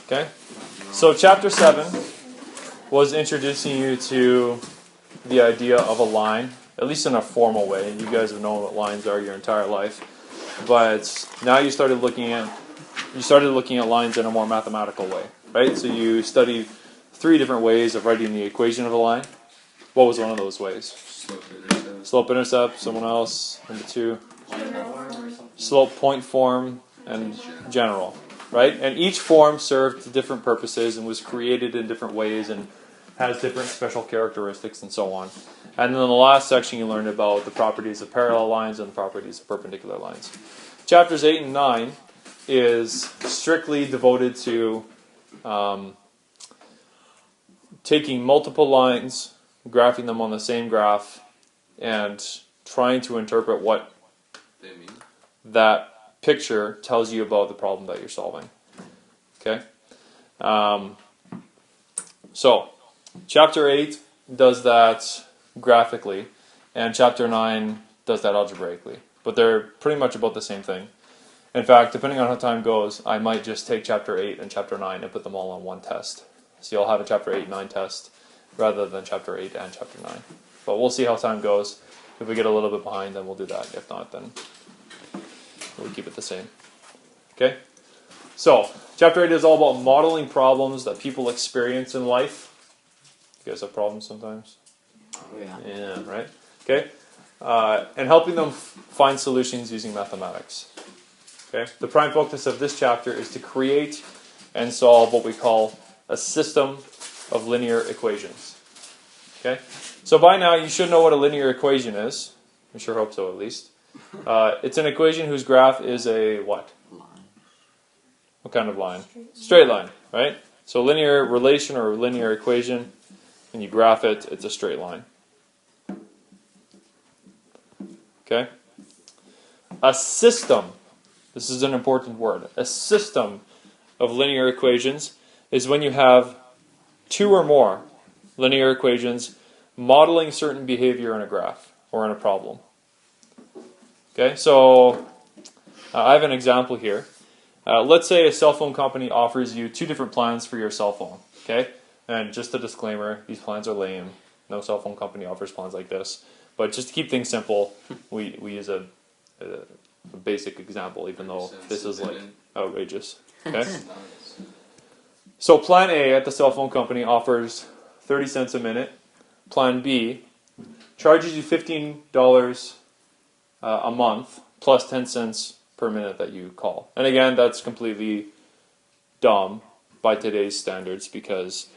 Okay? So chapter 7 was introducing you to the idea of a line, at least in a formal way. You guys have known what lines are your entire life. But now you started looking at lines in a more mathematical way, right? So you studied 3 different ways of writing the equation of a line. What was one of those ways? Slope intercept. Someone else. Number 2. Slope point form and general, right? And each form served different purposes and was created in different ways and has different special characteristics and so on. And then in the last section you learned about the properties of parallel lines and the properties of perpendicular lines. Chapters 8 and 9 is strictly devoted to taking multiple lines, graphing them on the same graph, and trying to interpret what They mean. that picture tells you about the problem that you're solving. Okay? So, chapter 8 does that graphically, and chapter 9 does that algebraically. But they're pretty much about the same thing. In fact, depending on how time goes, I might just take chapter 8 and chapter 9 and put them all on one test. So you'll have a chapter 8 and 9 test rather than chapter 8 and chapter 9. But we'll see how time goes. If we get a little bit behind, then we'll do that. If not, then we'll keep it the same. Okay? So, chapter 8 is all about modeling problems that people experience in life. You guys have problems sometimes? Oh, yeah. Yeah, right? Okay? And helping them find solutions using mathematics. Okay? The prime focus of this chapter is to create and solve what we call a system of linear equations. Okay? So by now you should know what a linear equation is. I sure hope so, at least. It's an equation whose graph is a what? Line. What kind of line? Straight line, right? So linear relation or linear equation, when you graph it, it's a straight line. Okay? A system, this is an important word, a system of linear equations is when you have 2 or more linear equations modeling certain behavior in a graph or in a problem. Okay, so I have an example here. Let's say a cell phone company offers you 2 different plans for your cell phone. Okay, and just a disclaimer: these plans are lame. No cell phone company offers plans like this. But just to keep things simple, we use a basic example, even though this is like outrageous. Okay, so plan A at the cell phone company offers 30 cents a minute. Plan B charges you $15 a month plus 10 cents per minute that you call. And again, that's completely dumb by today's standards because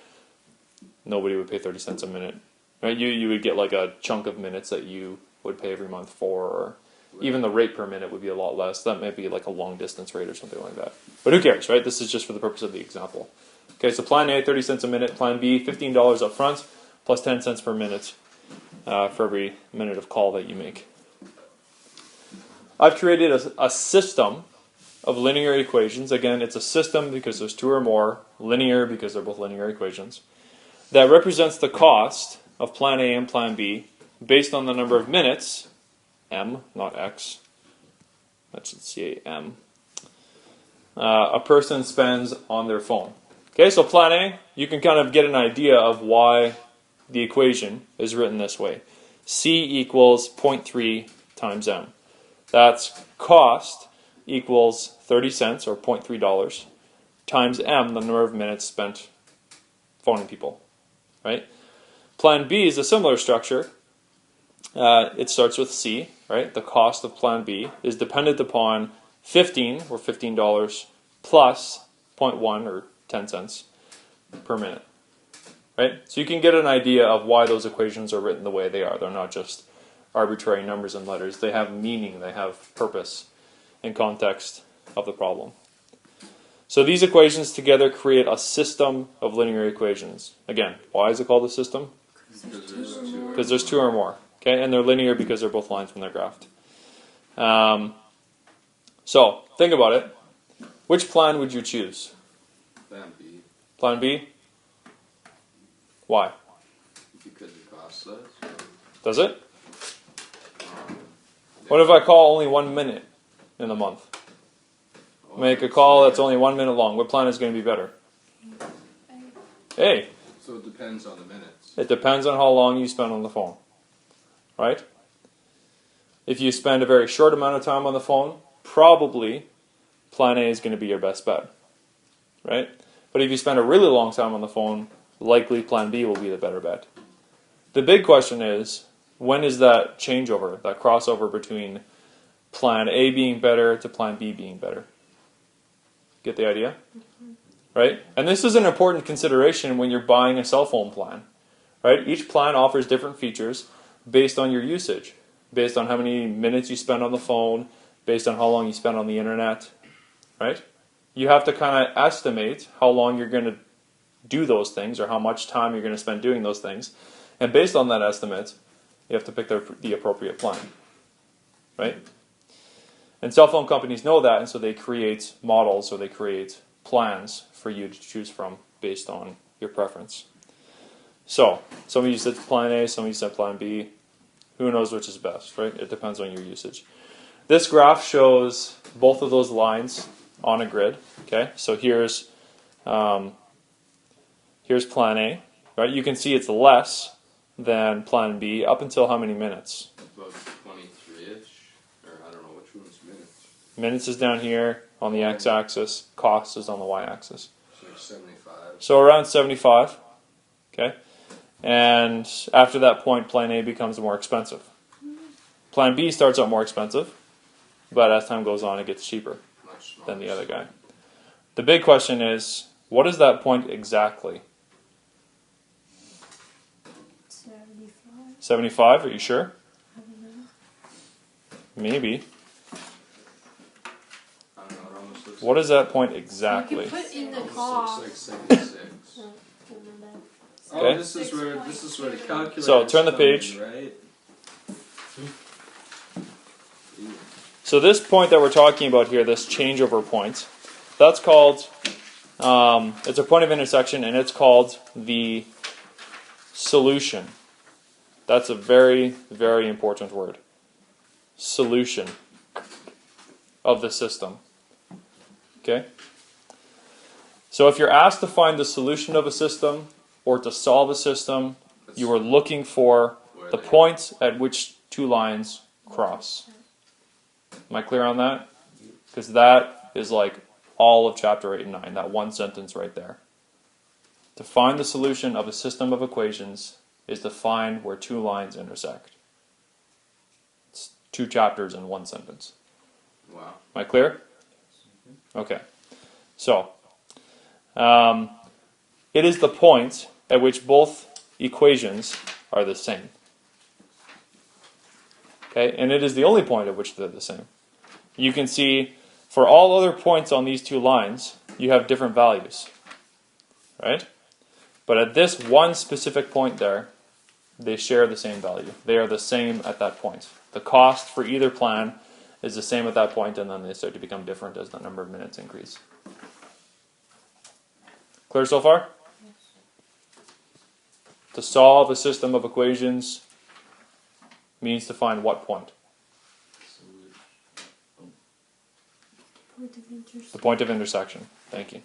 nobody would pay 30 cents a minute. Right? You would get like a chunk of minutes that you would pay every month for, or even the rate per minute would be a lot less. That might be like a long distance rate or something like that. But who cares, right? This is just for the purpose of the example. Okay, so plan A, 30 cents a minute. Plan B, $15 up front plus 10 cents per minute for every minute of call that you make. I've created a system of linear equations. Again, it's a system because there's 2 or more, linear because they're both linear equations, that represents the cost of plan A and plan B based on the number of minutes, M, not X, that should say M, a person spends on their phone. Okay, so plan A, you can kind of get an idea of why the equation is written this way. C equals 0.3 times M. That's cost equals 30 cents or $0.3 times M, the number of minutes spent phoning people. Right? Plan B is a similar structure. It starts with C, right? The cost of plan B is dependent upon 15 or $15 plus 0.1 or 10 cents per minute. Right? So you can get an idea of why those equations are written the way they are. They're not just arbitrary numbers and letters. They have meaning, they have purpose in context of the problem. So these equations together create a system of linear equations. Again, why is it called a system? Because there's 2 or more. Okay, and they're linear because they're both lines when they're graphed. So think about it. Which plan would you choose? Plan B. Plan B? Why? Because it costs less. Does it? What if I call only 1 minute in a month? Make a call that's only 1 minute long. What plan is going to be better? A. So it depends on the minutes. It depends on how long you spend on the phone, right? If you spend a very short amount of time on the phone, probably plan A is going to be your best bet, right? But if you spend a really long time on the phone, likely plan B will be the better bet. The big question is, when is that changeover, that crossover between plan A being better to plan B being better? Get the idea? Right? And this is an important consideration when you're buying a cell phone plan. Right? Each plan offers different features based on your usage, based on how many minutes you spend on the phone, based on how long you spend on the internet. Right? You have to kind of estimate how long you're going to do those things or how much time you're going to spend doing those things. And based on that estimate, you have to pick the appropriate plan. Right? And cell phone companies know that, and so they create models or they create plans for you to choose from based on your preference. So, some of you said plan A, some of you said plan B. Who knows which is best, right? It depends on your usage. This graph shows both of those lines on a grid. Okay, so here's plan A, right? You can see it's less than plan B up until how many minutes? About 23-ish, or I don't know which one's minutes. Minutes is down here on the x-axis. Cost is on the y-axis. It's like 75. So around 75. Okay, and after that point, plan A becomes more expensive. Plan B starts out more expensive, but as time goes on, it gets cheaper Much smaller. than the other guy. The big question is, what is that point exactly? 75. 75? Are you sure? I don't know. Maybe. I don't know, it almost looks What is that point You exactly? can put in the almost cost. looks like 76. Oh, Okay. this is where the calculator. So, turn the page. Right? So this point that we're talking about here, this changeover point, that's called, it's a point of intersection, and it's called the solution. That's a very, very important word. Solution of the system. Okay? So if you're asked to find the solution of a system or to solve a system, you are looking for Where the they- point at which two lines cross. Am I clear on that? Because that is like all of chapter 8 and 9, that one sentence right there. To find the solution of a system of equations is to find where two lines intersect. It's 2 chapters in one sentence. Wow. Am I clear? Okay. So, it is the point at which both equations are the same. Okay, and it is the only point at which they're the same. You can see for all other points on these 2 lines, you have different values. Right? But at this one specific point there, they share the same value. They are the same at that point. The cost for either plan is the same at that point, and then they start to become different as the number of minutes increase. Clear so far? Yes. To solve a system of equations means to find what point? Point of interest. The point of intersection. Thank you.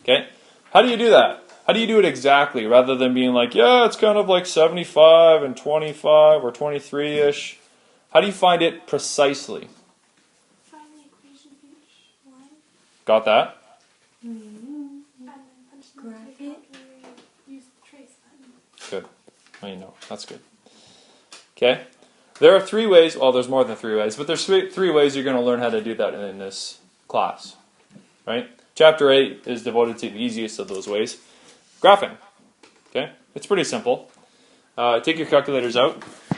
Okay? How do you do that? How do you do it exactly, rather than being like, yeah, it's kind of like 75 and 25 or 23-ish? How do you find it precisely? Find the equation for each line. Got that? And then punch them Graph into the it. calculator. Use the trace button. Good. Well, you know, that's good. Okay? There are 3 ways, well, there's more than 3 ways, but there's 3 ways you're going to learn how to do that in this class. Right? Chapter 8 is devoted to the easiest of those ways. Graphing. Okay? It's pretty simple. Take your calculators out.